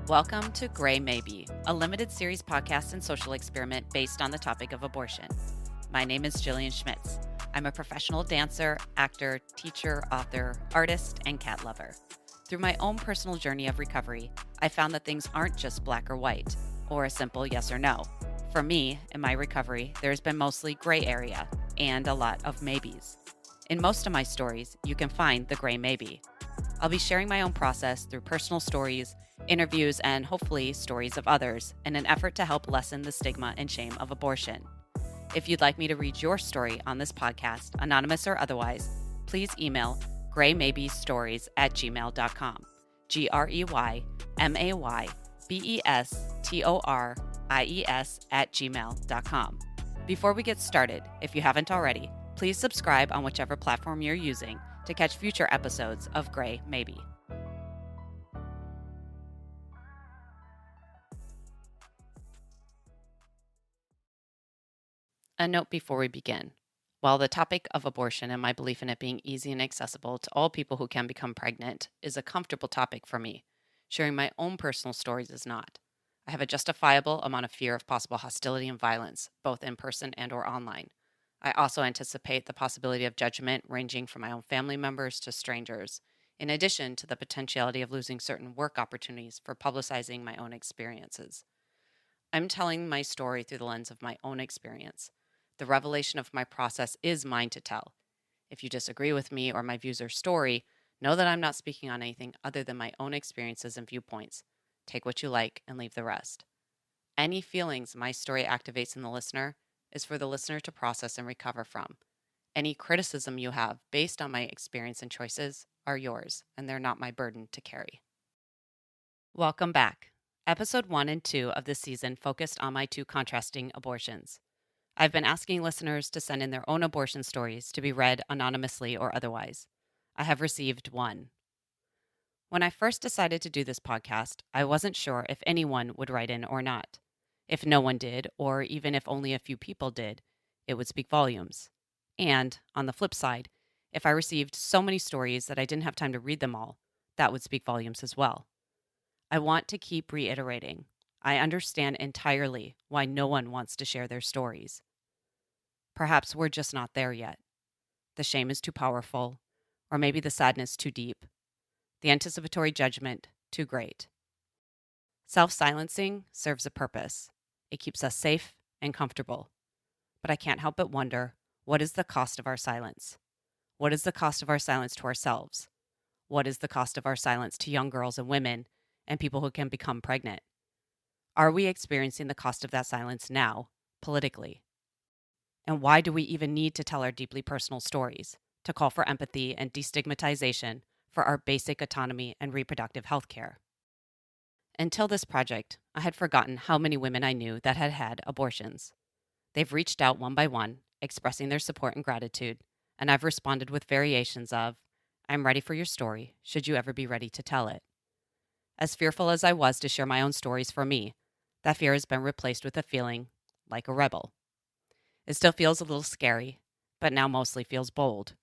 Welcome to Gray Maybe, a limited series podcast and social experiment based on the topic of abortion. My name is Jillian Schmitz. I'm a professional dancer, actor, teacher, author, artist, and cat lover. Through my own personal journey of recovery, I found that things aren't just black or white, or a simple yes or no. For me, in my recovery, there's been mostly gray area and a lot of maybes. In most of my stories, you can find the gray maybe. I'll be sharing my own process through personal stories, interviews, and hopefully stories of others in an effort to help lessen the stigma and shame of abortion. If you'd like me to read your story on this podcast, anonymous or otherwise, please email graymaybestories@gmail.com. graymaybestories@gmail.com. Before we get started, if you haven't already, please subscribe on whichever platform you're using to catch future episodes of Gray Maybe. A note before we begin. While the topic of abortion and my belief in it being easy and accessible to all people who can become pregnant is a comfortable topic for me, sharing my own personal stories is not. I have a justifiable amount of fear of possible hostility and violence, both in person and or online. I also anticipate the possibility of judgment ranging from my own family members to strangers, in addition to the potentiality of losing certain work opportunities for publicizing my own experiences. I'm telling my story through the lens of my own experience. The revelation of my process is mine to tell. If you disagree with me or my views or story, know that I'm not speaking on anything other than my own experiences and viewpoints. Take what you like and leave the rest. Any feelings my story activates in the listener is for the listener to process and recover from. Any criticism you have based on my experience and choices are yours, and they're not my burden to carry. Welcome back. Episode 1 and 2 of this season focused on my two contrasting abortions. I've been asking listeners to send in their own abortion stories to be read anonymously or otherwise. I have received one. When I first decided to do this podcast, I wasn't sure if anyone would write in or not. If no one did, or even if only a few people did, it would speak volumes. And, on the flip side, if I received so many stories that I didn't have time to read them all, that would speak volumes as well. I want to keep reiterating. I understand entirely why no one wants to share their stories. Perhaps we're just not there yet. The shame is too powerful, or maybe the sadness too deep, the anticipatory judgment too great. Self-silencing serves a purpose. It keeps us safe and comfortable. But I can't help but wonder, what is the cost of our silence? What is the cost of our silence to ourselves? What is the cost of our silence to young girls and women and people who can become pregnant? Are we experiencing the cost of that silence now, politically? And why do we even need to tell our deeply personal stories, to call for empathy and destigmatization for our basic autonomy and reproductive health care? Until this project, I had forgotten how many women I knew that had had abortions. They've reached out one by one, expressing their support and gratitude, and I've responded with variations of, I'm ready for your story, should you ever be ready to tell it. As fearful as I was to share my own stories for me, that fear has been replaced with a feeling like a rebel. It still feels a little scary, but now mostly feels bold.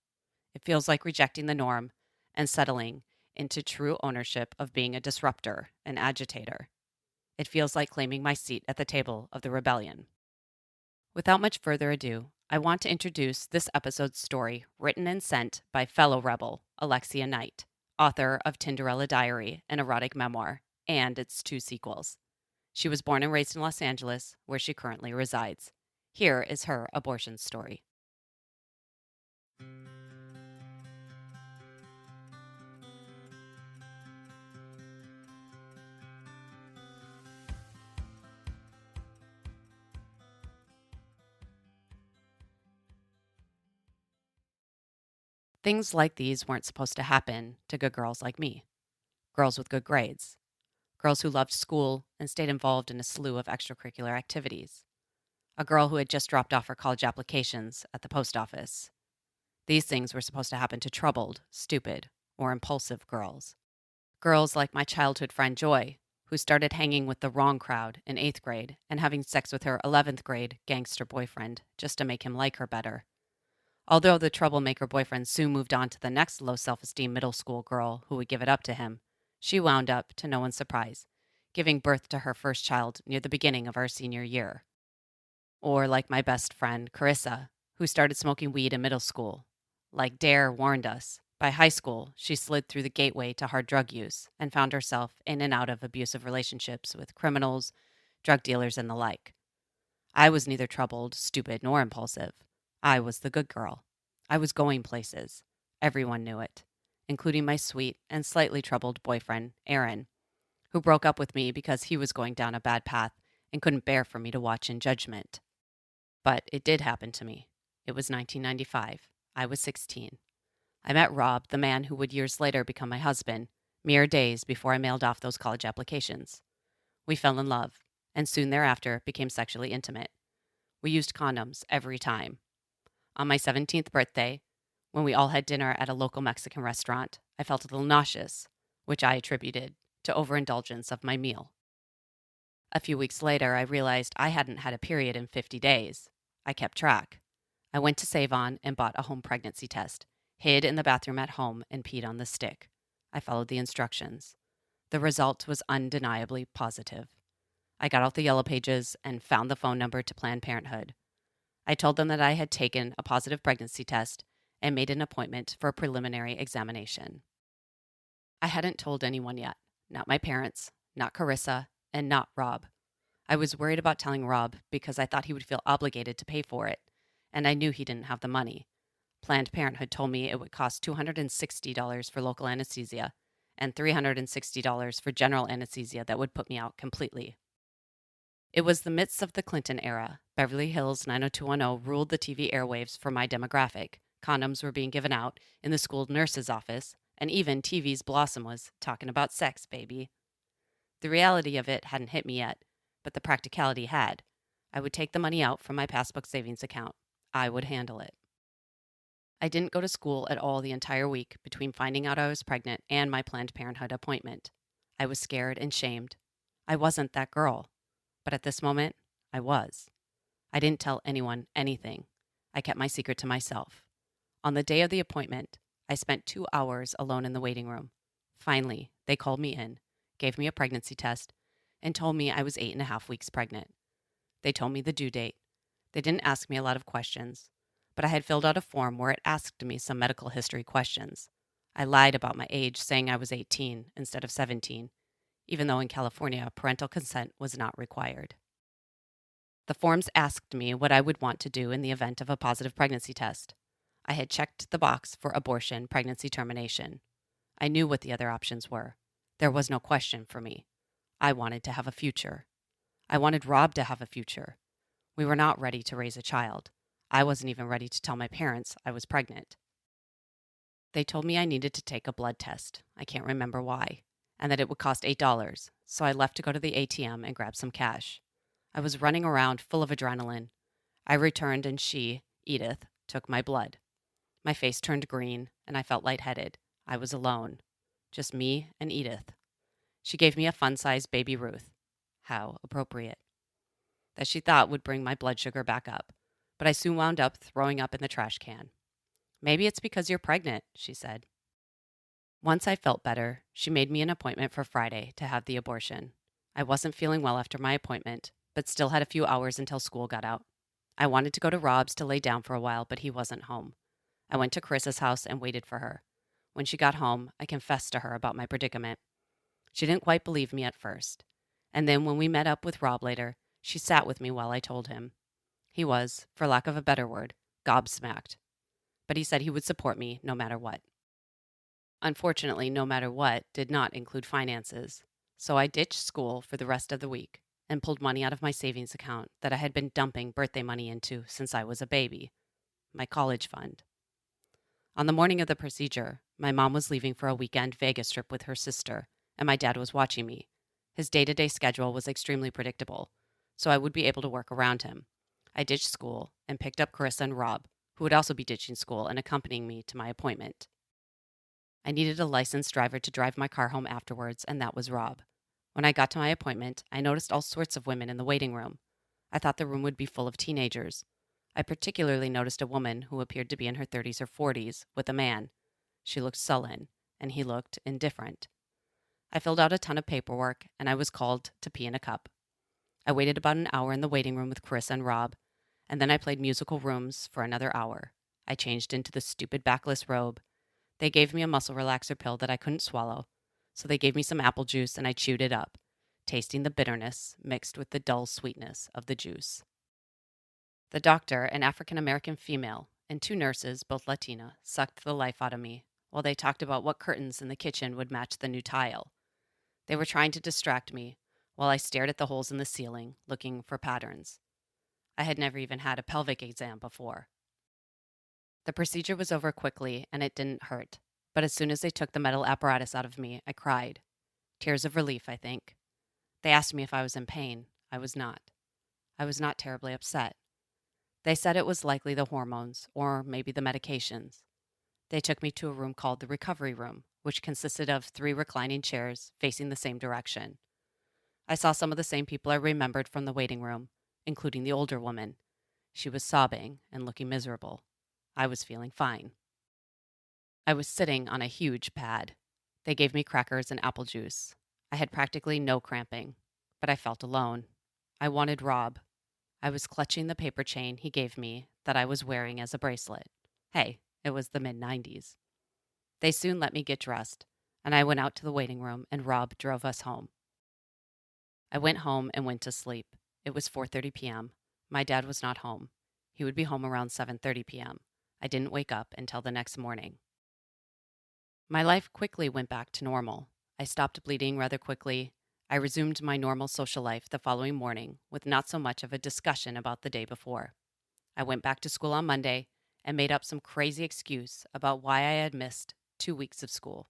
It feels like rejecting the norm and settling into true ownership of being a disruptor, an agitator. It feels like claiming my seat at the table of the rebellion. Without much further ado, I want to introduce this episode's story written and sent by fellow rebel Alexia Knight, author of Tinderella Diary, an erotic memoir, and its two sequels. She was born and raised in Los Angeles, where she currently resides. Here is her abortion story. Things like these weren't supposed to happen to good girls like me. Girls with good grades. Girls who loved school and stayed involved in a slew of extracurricular activities. A girl who had just dropped off her college applications at the post office. These things were supposed to happen to troubled, stupid, or impulsive girls. Girls like my childhood friend Joy, who started hanging with the wrong crowd in 8th grade and having sex with her 11th grade gangster boyfriend just to make him like her better. Although the troublemaker boyfriend soon moved on to the next low self-esteem middle school girl who would give it up to him, she wound up, to no one's surprise, giving birth to her first child near the beginning of our senior year. Or like my best friend, Carissa, who started smoking weed in middle school. Like Dare warned us, by high school, she slid through the gateway to hard drug use and found herself in and out of abusive relationships with criminals, drug dealers, and the like. I was neither troubled, stupid, nor impulsive. I was the good girl. I was going places. Everyone knew it, including my sweet and slightly troubled boyfriend, Aaron, who broke up with me because he was going down a bad path and couldn't bear for me to watch in judgment. But it did happen to me. It was 1995. I was 16. I met Rob, the man who would years later become my husband, mere days before I mailed off those college applications. We fell in love, and soon thereafter became sexually intimate. We used condoms every time. On my 17th birthday, when we all had dinner at a local Mexican restaurant, I felt a little nauseous, which I attributed to overindulgence of my meal. A few weeks later, I realized I hadn't had a period in 50 days. I kept track. I went to Save On and bought a home pregnancy test, hid in the bathroom at home, and peed on the stick. I followed the instructions. The result was undeniably positive. I got out the yellow pages and found the phone number to Planned Parenthood. I told them that I had taken a positive pregnancy test and made an appointment for a preliminary examination. I hadn't told anyone yet, not my parents, not Carissa, and not Rob. I was worried about telling Rob because I thought he would feel obligated to pay for it, and I knew he didn't have the money. Planned Parenthood told me it would cost $260 for local anesthesia and $360 for general anesthesia that would put me out completely. It was the midst of the Clinton era. Beverly Hills 90210 ruled the TV airwaves for my demographic. Condoms were being given out in the school nurse's office, and even TV's Blossom was talking about sex, baby. The reality of it hadn't hit me yet, but the practicality had. I would take the money out from my passbook savings account. I would handle it. I didn't go to school at all the entire week between finding out I was pregnant and my Planned Parenthood appointment. I was scared and shamed. I wasn't that girl. But at this moment, I was. I didn't tell anyone anything. I kept my secret to myself. On the day of the appointment, I spent 2 hours alone in the waiting room. Finally, they called me in, gave me a pregnancy test, and told me I was 8.5 weeks pregnant. They told me the due date. They didn't ask me a lot of questions, but I had filled out a form where it asked me some medical history questions. I lied about my age, saying I was 18 instead of 17, even though in California, parental consent was not required. The forms asked me what I would want to do in the event of a positive pregnancy test. I had checked the box for abortion, pregnancy termination. I knew what the other options were. There was no question for me. I wanted to have a future. I wanted Rob to have a future. We were not ready to raise a child. I wasn't even ready to tell my parents I was pregnant. They told me I needed to take a blood test. I can't remember why. And that it would cost $8, so I left to go to the ATM and grab some cash. I was running around full of adrenaline. I returned and she, Edith, took my blood. My face turned green and I felt lightheaded. I was alone. Just me and Edith. She gave me a fun-sized baby Ruth. How appropriate. That she thought would bring my blood sugar back up, but I soon wound up throwing up in the trash can. Maybe it's because you're pregnant, she said. Once I felt better, she made me an appointment for Friday to have the abortion. I wasn't feeling well after my appointment, but still had a few hours until school got out. I wanted to go to Rob's to lay down for a while, but he wasn't home. I went to Chris's house and waited for her. When she got home, I confessed to her about my predicament. She didn't quite believe me at first. And then when we met up with Rob later, she sat with me while I told him. He was, for lack of a better word, gobsmacked. But he said he would support me no matter what. Unfortunately, no matter what did not include finances, so I ditched school for the rest of the week and pulled money out of my savings account that I had been dumping birthday money into since I was a baby, my college fund. On the morning of the procedure, my mom was leaving for a weekend Vegas trip with her sister, and my dad was watching me. His day-to-day schedule was extremely predictable, so I would be able to work around him. I ditched school and picked up Carissa and Rob, who would also be ditching school and accompanying me to my appointment. I needed a licensed driver to drive my car home afterwards, and that was Rob. When I got to my appointment, I noticed all sorts of women in the waiting room. I thought the room would be full of teenagers. I particularly noticed a woman who appeared to be in her 30s or 40s with a man. She looked sullen, and he looked indifferent. I filled out a ton of paperwork and I was called to pee in a cup. I waited about an hour in the waiting room with Chris and Rob, and then I played musical rooms for another hour. I changed into the stupid backless robe. They gave me a muscle relaxer pill that I couldn't swallow, so they gave me some apple juice and I chewed it up, tasting the bitterness mixed with the dull sweetness of the juice. The doctor, an African American female, and two nurses, both Latina, sucked the life out of me while they talked about what curtains in the kitchen would match the new tile. They were trying to distract me while I stared at the holes in the ceiling, looking for patterns. I had never even had a pelvic exam before. The procedure was over quickly and it didn't hurt, but as soon as they took the metal apparatus out of me, I cried. Tears of relief, I think. They asked me if I was in pain. I was not. I was not terribly upset. They said it was likely the hormones or maybe the medications. They took me to a room called the recovery room, which consisted of 3 reclining chairs facing the same direction. I saw some of the same people I remembered from the waiting room, including the older woman. She was sobbing and looking miserable. I was feeling fine. I was sitting on a huge pad. They gave me crackers and apple juice. I had practically no cramping, but I felt alone. I wanted Rob. I was clutching the paper chain he gave me that I was wearing as a bracelet. Hey, it was the mid-90s. They soon let me get dressed, and I went out to the waiting room and Rob drove us home. I went home and went to sleep. It was 4:30 p.m. My dad was not home. He would be home around 7:30 p.m. I didn't wake up until the next morning. My life quickly went back to normal. I stopped bleeding rather quickly. I resumed my normal social life the following morning with not so much of a discussion about the day before. I went back to school on Monday and made up some crazy excuse about why I had missed 2 weeks of school.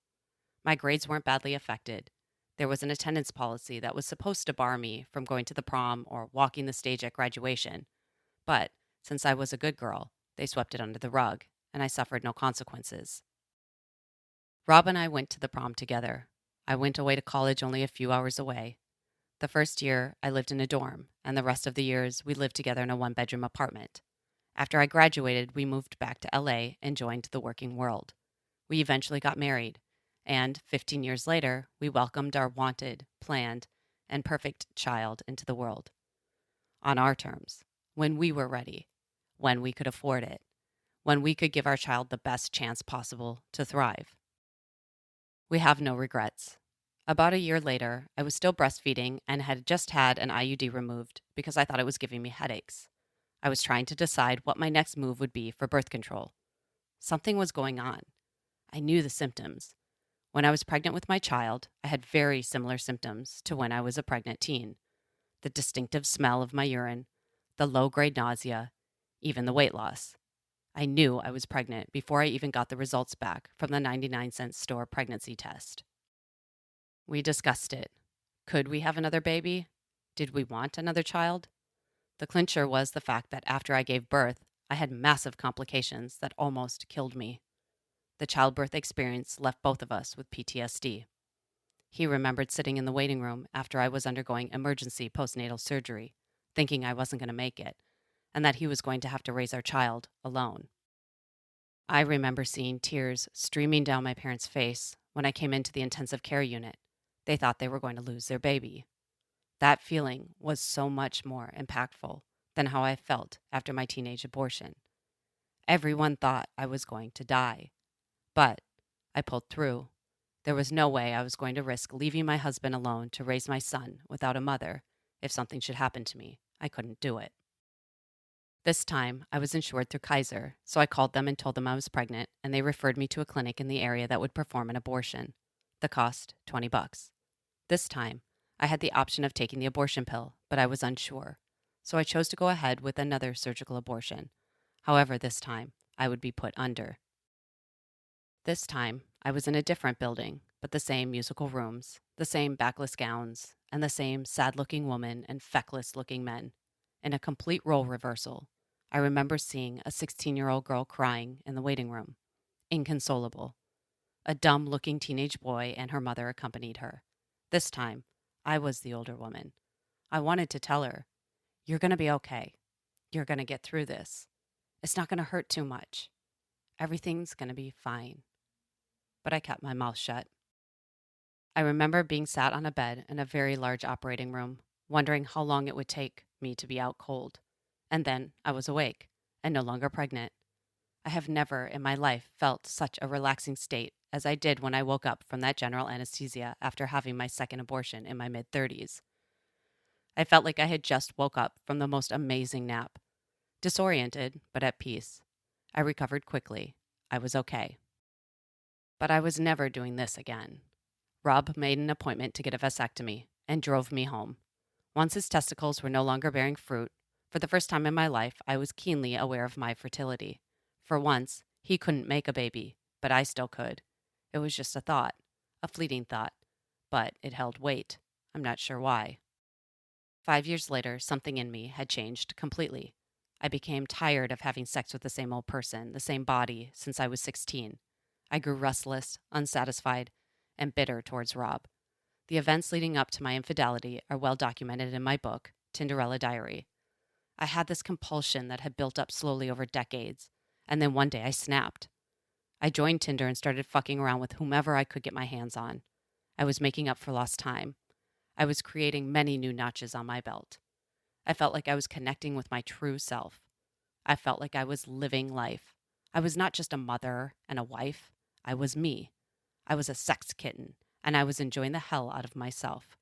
My grades weren't badly affected. There was an attendance policy that was supposed to bar me from going to the prom or walking the stage at graduation. But since I was a good girl, they swept it under the rug, and I suffered no consequences. Rob and I went to the prom together. I went away to college only a few hours away. The first year, I lived in a dorm, and the rest of the years, we lived together in a one-bedroom apartment. After I graduated, we moved back to LA and joined the working world. We eventually got married, and 15 years later, we welcomed our wanted, planned, and perfect child into the world. On our terms, when we were ready, when we could afford it, when we could give our child the best chance possible to thrive. We have no regrets. About a year later, I was still breastfeeding and had just had an IUD removed because I thought it was giving me headaches. I was trying to decide what my next move would be for birth control. Something was going on. I knew the symptoms. When I was pregnant with my child, I had very similar symptoms to when I was a pregnant teen. The distinctive smell of my urine, the low-grade nausea, even the weight loss. I knew I was pregnant before I even got the results back from the 99-cent store pregnancy test. We discussed it. Could we have another baby? Did we want another child? The clincher was the fact that after I gave birth, I had massive complications that almost killed me. The childbirth experience left both of us with PTSD. He remembered sitting in the waiting room after I was undergoing emergency postnatal surgery, thinking I wasn't going to make it, and that he was going to have to raise our child alone. I remember seeing tears streaming down my parents' face when I came into the intensive care unit. They thought they were going to lose their baby. That feeling was so much more impactful than how I felt after my teenage abortion. Everyone thought I was going to die, but I pulled through. There was no way I was going to risk leaving my husband alone to raise my son without a mother. If something should happen to me, I couldn't do it. This time, I was insured through Kaiser, so I called them and told them I was pregnant, and they referred me to a clinic in the area that would perform an abortion. The cost, $20. This time, I had the option of taking the abortion pill, but I was unsure, so I chose to go ahead with another surgical abortion. However, this time, I would be put under. This time, I was in a different building, but the same musical rooms, the same backless gowns, and the same sad-looking woman and feckless-looking men. In a complete role reversal, I remember seeing a 16-year-old girl crying in the waiting room, inconsolable. A dumb-looking teenage boy and her mother accompanied her. This time, I was the older woman. I wanted to tell her, "You're going to be okay. You're going to get through this. It's not going to hurt too much. Everything's going to be fine." But I kept my mouth shut. I remember being sat on a bed in a very large operating room, wondering how long it would take me to be out cold. And then I was awake and no longer pregnant. I have never in my life felt such a relaxing state as I did when I woke up from that general anesthesia after having my second abortion in my mid 30s. I felt like I had just woke up from the most amazing nap, disoriented but at peace. I recovered quickly. I was okay. But I was never doing this again. Rob made an appointment to get a vasectomy and drove me home. Once his testicles were no longer bearing fruit, for the first time in my life, I was keenly aware of my fertility. For once, he couldn't make a baby, but I still could. It was just a thought, a fleeting thought, but it held weight. I'm not sure why. 5 years later, something in me had changed completely. I became tired of having sex with the same old person, the same body, since I was 16. I grew restless, unsatisfied, and bitter towards Rob. The events leading up to my infidelity are well documented in my book, Tinderella Diary. I had this compulsion that had built up slowly over decades, and then one day I snapped. I joined Tinder and started fucking around with whomever I could get my hands on. I was making up for lost time. I was creating many new notches on my belt. I felt like I was connecting with my true self. I felt like I was living life. I was not just a mother and a wife. I was me. I was a sex kitten, and I was enjoying the hell out of myself.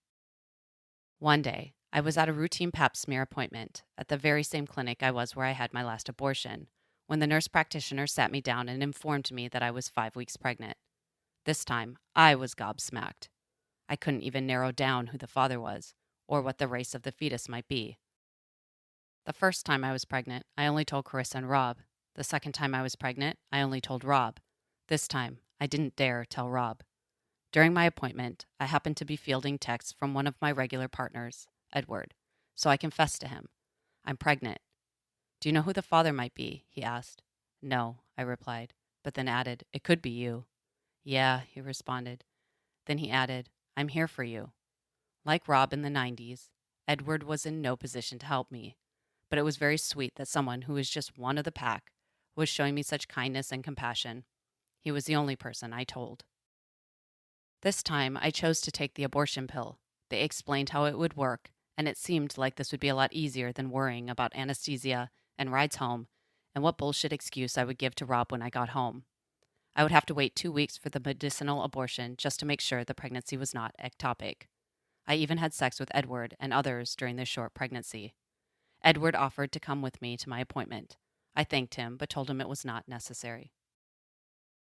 One day, I was at a routine pap smear appointment at the very same clinic I was where I had my last abortion, when the nurse practitioner sat me down and informed me that I was 5 weeks pregnant. This time, I was gobsmacked. I couldn't even narrow down who the father was, or what the race of the fetus might be. The first time I was pregnant, I only told Carissa and Rob. The second time I was pregnant, I only told Rob. This time, I didn't dare tell Rob. During my appointment, I happened to be fielding texts from one of my regular partners, Edward, so I confessed to him. I'm pregnant. Do you know who the father might be? He asked. No, I replied, but then added, It could be you. Yeah, he responded. Then he added, I'm here for you. Like Rob in the 90s, Edward was in no position to help me, but it was very sweet that someone who was just one of the pack was showing me such kindness and compassion. He was the only person I told. This time, I chose to take the abortion pill. They explained how it would work, and it seemed like this would be a lot easier than worrying about anesthesia and rides home and what bullshit excuse I would give to Rob when I got home. I would have to wait 2 weeks for the medicinal abortion just to make sure the pregnancy was not ectopic. I even had sex with Edward and others during this short pregnancy. Edward offered to come with me to my appointment. I thanked him, but told him it was not necessary.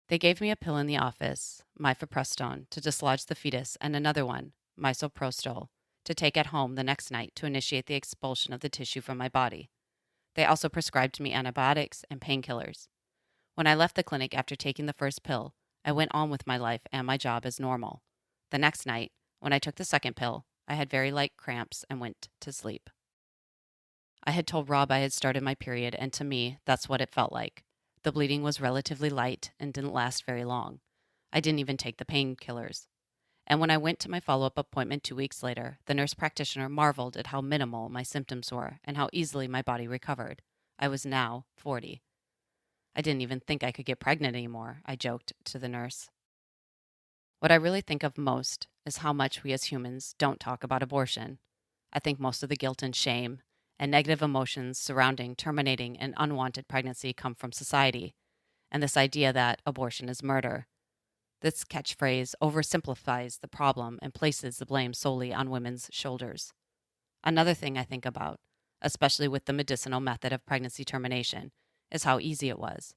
They gave me a pill in the office, mifepristone, to dislodge the fetus, and another one, misoprostol, to take at home the next night to initiate the expulsion of the tissue from my body. They also prescribed me antibiotics and painkillers. When I left the clinic after taking the first pill, I went on with my life and my job as normal. The next night, when I took the second pill, I had very light cramps and went to sleep. I had told Rob I had started my period, and to me, that's what it felt like. The bleeding was relatively light and didn't last very long. I didn't even take the painkillers. And when I went to my follow up appointment 2 weeks later, the nurse practitioner marveled at how minimal my symptoms were and how easily my body recovered. I was now 40. I didn't even think I could get pregnant anymore, I joked to the nurse. What I really think of most is how much we as humans don't talk about abortion. I think most of the guilt and shame and negative emotions surrounding terminating an unwanted pregnancy come from society and this idea that abortion is murder. This catchphrase oversimplifies the problem and places the blame solely on women's shoulders. Another thing I think about, especially with the medicinal method of pregnancy termination, is how easy it was.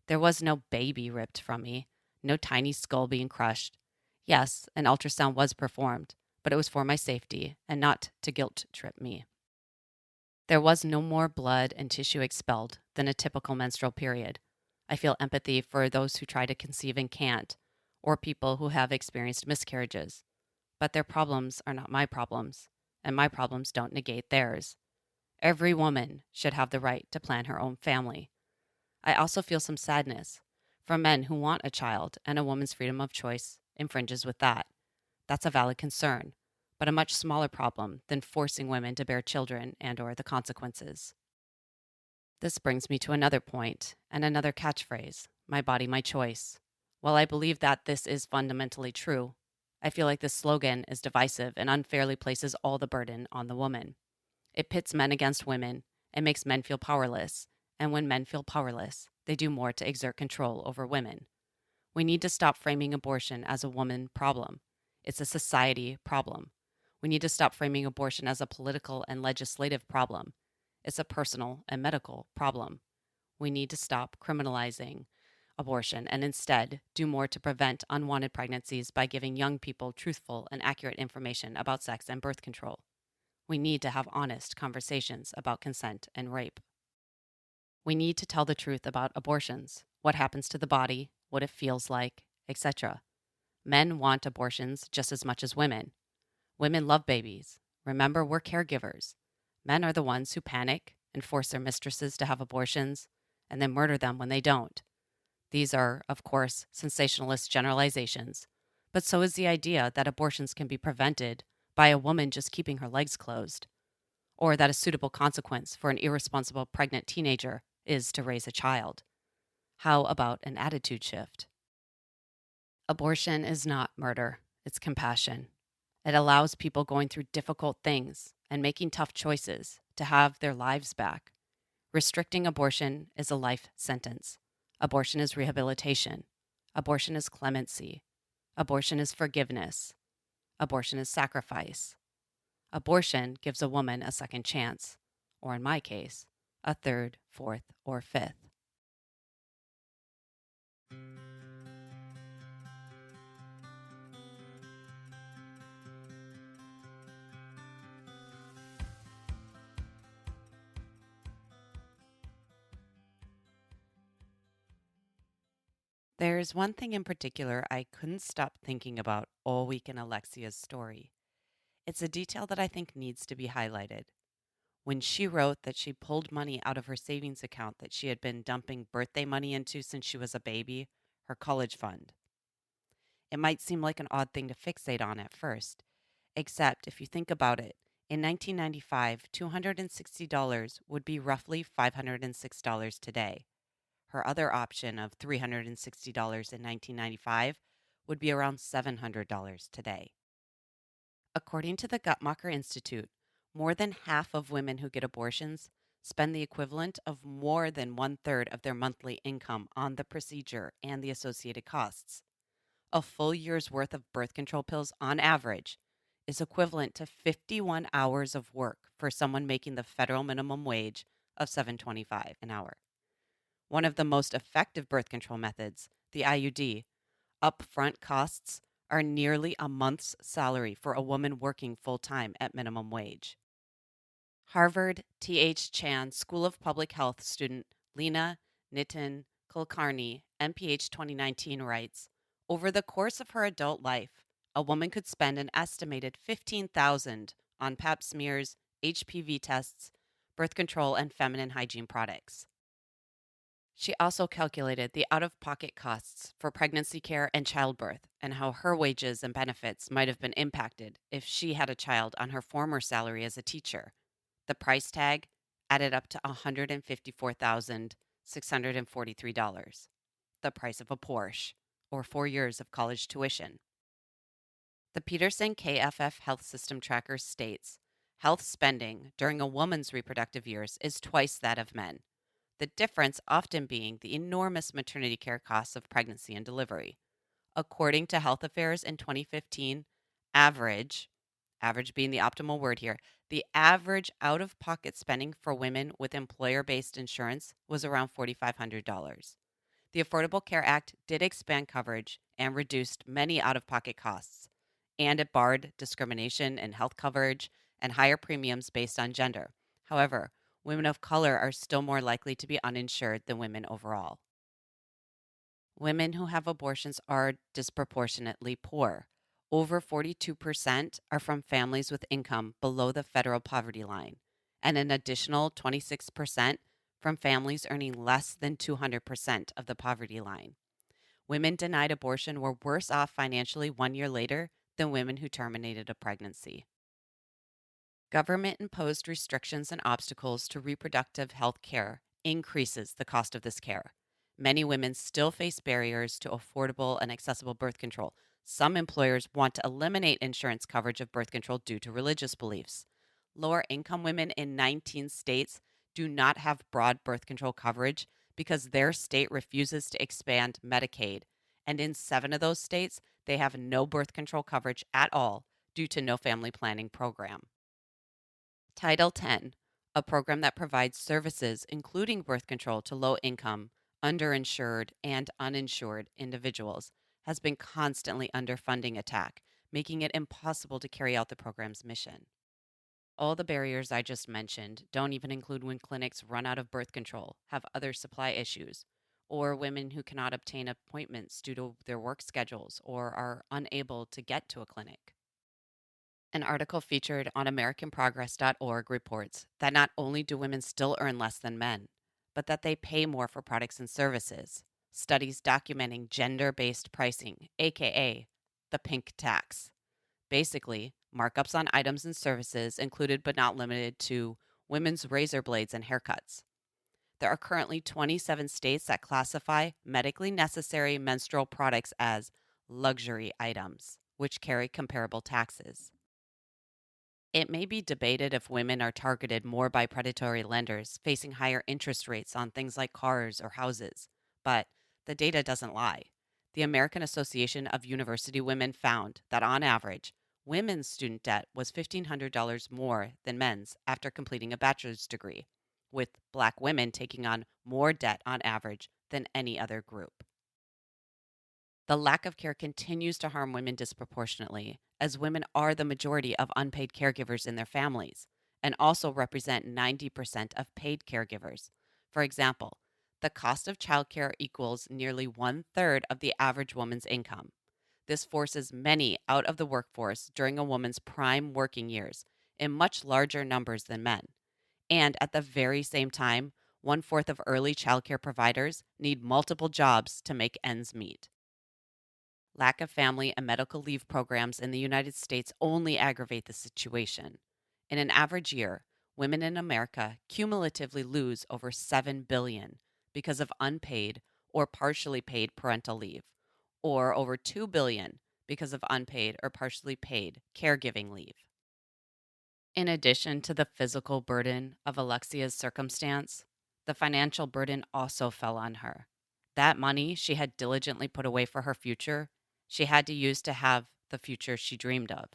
There was no baby ripped from me, no tiny skull being crushed. Yes, an ultrasound was performed, but it was for my safety and not to guilt trip me. There was no more blood and tissue expelled than a typical menstrual period. I feel empathy for those who try to conceive and can't, or people who have experienced miscarriages. But their problems are not my problems, and my problems don't negate theirs. Every woman should have the right to plan her own family. I also feel some sadness for men who want a child, and a woman's freedom of choice infringes with that. That's a valid concern, but a much smaller problem than forcing women to bear children and or the consequences. This brings me to another point and another catchphrase, my body, my choice. While I believe that this is fundamentally true, I feel like this slogan is divisive and unfairly places all the burden on the woman. It pits men against women and makes men feel powerless. And when men feel powerless, they do more to exert control over women. We need to stop framing abortion as a woman problem. It's a society problem. We need to stop framing abortion as a political and legislative problem. It's a personal and medical problem. We need to stop criminalizing abortion and instead do more to prevent unwanted pregnancies by giving young people truthful and accurate information about sex and birth control. We need to have honest conversations about consent and rape. We need to tell the truth about abortions, what happens to the body, what it feels like, etc. Men want abortions just as much as women. Women love babies. Remember, we're caregivers. Men are the ones who panic and force their mistresses to have abortions and then murder them when they don't. These are, of course, sensationalist generalizations, but so is the idea that abortions can be prevented by a woman just keeping her legs closed, or that a suitable consequence for an irresponsible pregnant teenager is to raise a child. How about an attitude shift? Abortion is not murder, it's compassion. It allows people going through difficult things and making tough choices to have their lives back. Restricting abortion is a life sentence. Abortion is rehabilitation. Abortion is clemency. Abortion is forgiveness. Abortion is sacrifice. Abortion gives a woman a second chance, or in my case, a third, fourth, or fifth. There's one thing in particular I couldn't stop thinking about all week in Alexia's story. It's a detail that I think needs to be highlighted. When she wrote that she pulled money out of her savings account that she had been dumping birthday money into since she was a baby, her college fund. It might seem like an odd thing to fixate on at first, except if you think about it, in 1995, $260 would be roughly $506 today. Her other option of $360 in 1995 would be around $700 today. According to the Guttmacher Institute, more than half of women who get abortions spend the equivalent of more than one-third of their monthly income on the procedure and the associated costs. A full year's worth of birth control pills on average is equivalent to 51 hours of work for someone making the federal minimum wage of $7.25 an hour. One of the most effective birth control methods, the IUD, upfront costs are nearly a month's salary for a woman working full-time at minimum wage. Harvard T.H. Chan School of Public Health student Lena Nitin Kulkarni, MPH 2019, writes, over the course of her adult life, a woman could spend an estimated $15,000 on pap smears, HPV tests, birth control, and feminine hygiene products. She also calculated the out-of-pocket costs for pregnancy care and childbirth and how her wages and benefits might have been impacted if she had a child on her former salary as a teacher. The price tag added up to $154,643, the price of a Porsche, or 4 years of college tuition. The Peterson KFF Health System Tracker states, health spending during a woman's reproductive years is twice that of men, the difference often being the enormous maternity care costs of pregnancy and delivery. According to Health Affairs in 2015, average being the optimal word here, the average out-of-pocket spending for women with employer-based insurance was around $4,500. The Affordable Care Act did expand coverage and reduced many out-of-pocket costs, and it barred discrimination in health coverage and higher premiums based on gender. However, women of color are still more likely to be uninsured than women overall. Women who have abortions are disproportionately poor. Over 42% are from families with income below the federal poverty line, and an additional 26% from families earning less than 200% of the poverty line. Women denied abortion were worse off financially 1 year later than women who terminated a pregnancy. Government-imposed restrictions and obstacles to reproductive health care increases the cost of this care. Many women still face barriers to affordable and accessible birth control, Some employers want to eliminate insurance coverage of birth control due to religious beliefs. Lower income women in 19 states do not have broad birth control coverage because their state refuses to expand Medicaid. And in 7 of those states, they have no birth control coverage at all due to no family planning program. Title 10, a program that provides services including birth control to low income, underinsured, and uninsured individuals, has been constantly under funding attack, making it impossible to carry out the program's mission. All the barriers I just mentioned don't even include when clinics run out of birth control, have other supply issues, or women who cannot obtain appointments due to their work schedules or are unable to get to a clinic. An article featured on AmericanProgress.org reports that not only do women still earn less than men, but that they pay more for products and services. Studies documenting gender-based pricing, aka the pink tax. Basically, markups on items and services included but not limited to women's razor blades and haircuts. There are currently 27 states that classify medically necessary menstrual products as luxury items, which carry comparable taxes. It may be debated if women are targeted more by predatory lenders facing higher interest rates on things like cars or houses, but the data doesn't lie. The American Association of University Women found that on average, women's student debt was $1,500 more than men's after completing a bachelor's degree, with Black women taking on more debt on average than any other group. The lack of care continues to harm women disproportionately, as women are the majority of unpaid caregivers in their families and also represent 90% of paid caregivers. For example, the cost of childcare equals nearly 1/3 of the average woman's income. This forces many out of the workforce during a woman's prime working years in much larger numbers than men. And at the very same time, 1/4 of early childcare providers need multiple jobs to make ends meet. Lack of family and medical leave programs in the United States only aggravate the situation. In an average year, women in America cumulatively lose over $7 billion because of unpaid or partially paid parental leave, or over $2 billion because of unpaid or partially paid caregiving leave. In addition to the physical burden of Alexia's circumstance, the financial burden also fell on her. That money she had diligently put away for her future, she had to use to have the future she dreamed of.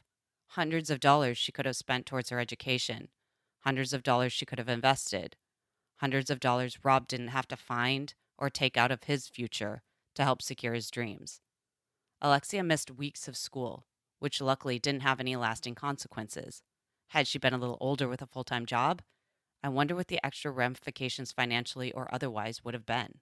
Hundreds of dollars she could have spent towards her education, hundreds of dollars she could have invested, hundreds of dollars Rob didn't have to find or take out of his future to help secure his dreams. Alexia missed weeks of school, which luckily didn't have any lasting consequences. Had she been a little older with a full-time job, I wonder what the extra ramifications financially or otherwise would have been.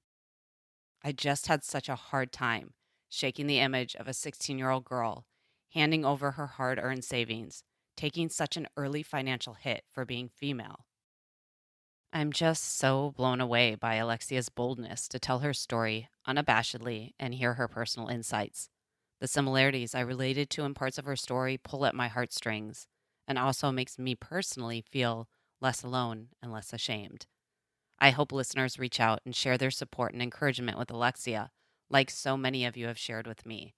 I just had such a hard time shaking the image of a 16-year-old girl handing over her hard-earned savings, taking such an early financial hit for being female. I'm just so blown away by Alexia's boldness to tell her story unabashedly and hear her personal insights. The similarities I related to in parts of her story pull at my heartstrings and also makes me personally feel less alone and less ashamed. I hope listeners reach out and share their support and encouragement with Alexia, like so many of you have shared with me.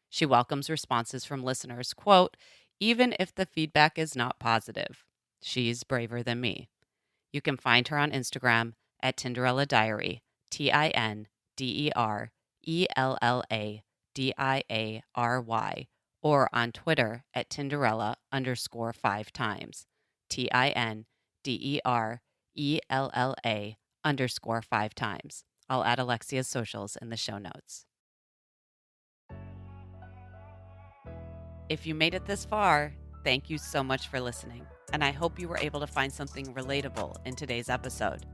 She welcomes responses from listeners, quote, even if the feedback is not positive. She's braver than me. You can find her on Instagram at Tinderella Diary, TinderellaDiary, or on Twitter at Tinderella_5 times, Tinderella_5 times. I'll add Alexia's socials in the show notes. If you made it this far, thank you so much for listening, and I hope you were able to find something relatable in today's episode.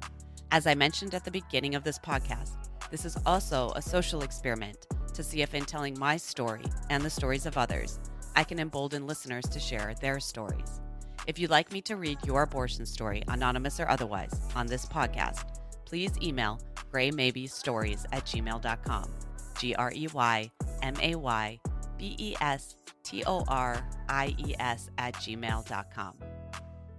As I mentioned at the beginning of this podcast, this is also a social experiment to see if in telling my story and the stories of others, I can embolden listeners to share their stories. If you'd like me to read your abortion story, anonymous or otherwise, on this podcast, please email graymaybestories@gmail.com, graymaybesstories@gmail.com.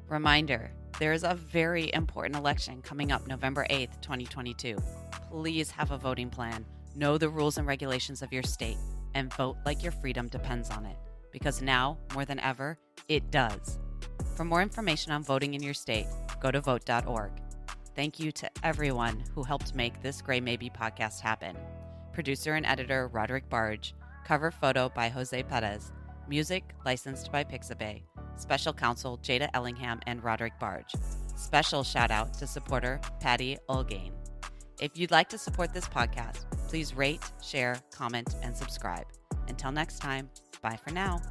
Reminder, there is a very important election coming up November 8th, 2022. Please have a voting plan, know the rules and regulations of your state, and vote like your freedom depends on it, because now, more than ever, it does. For more information on voting in your state, go to vote.org. Thank you to everyone who helped make this Gray Maybe podcast happen. Producer and editor Roderick Barge, cover photo by Jose Perez, music licensed by Pixabay, special counsel Jada Ellingham and Roderick Barge. Special shout out to supporter Patty Ulgain. If you'd like to support this podcast, please rate, share, comment, and subscribe. Until next time, bye for now.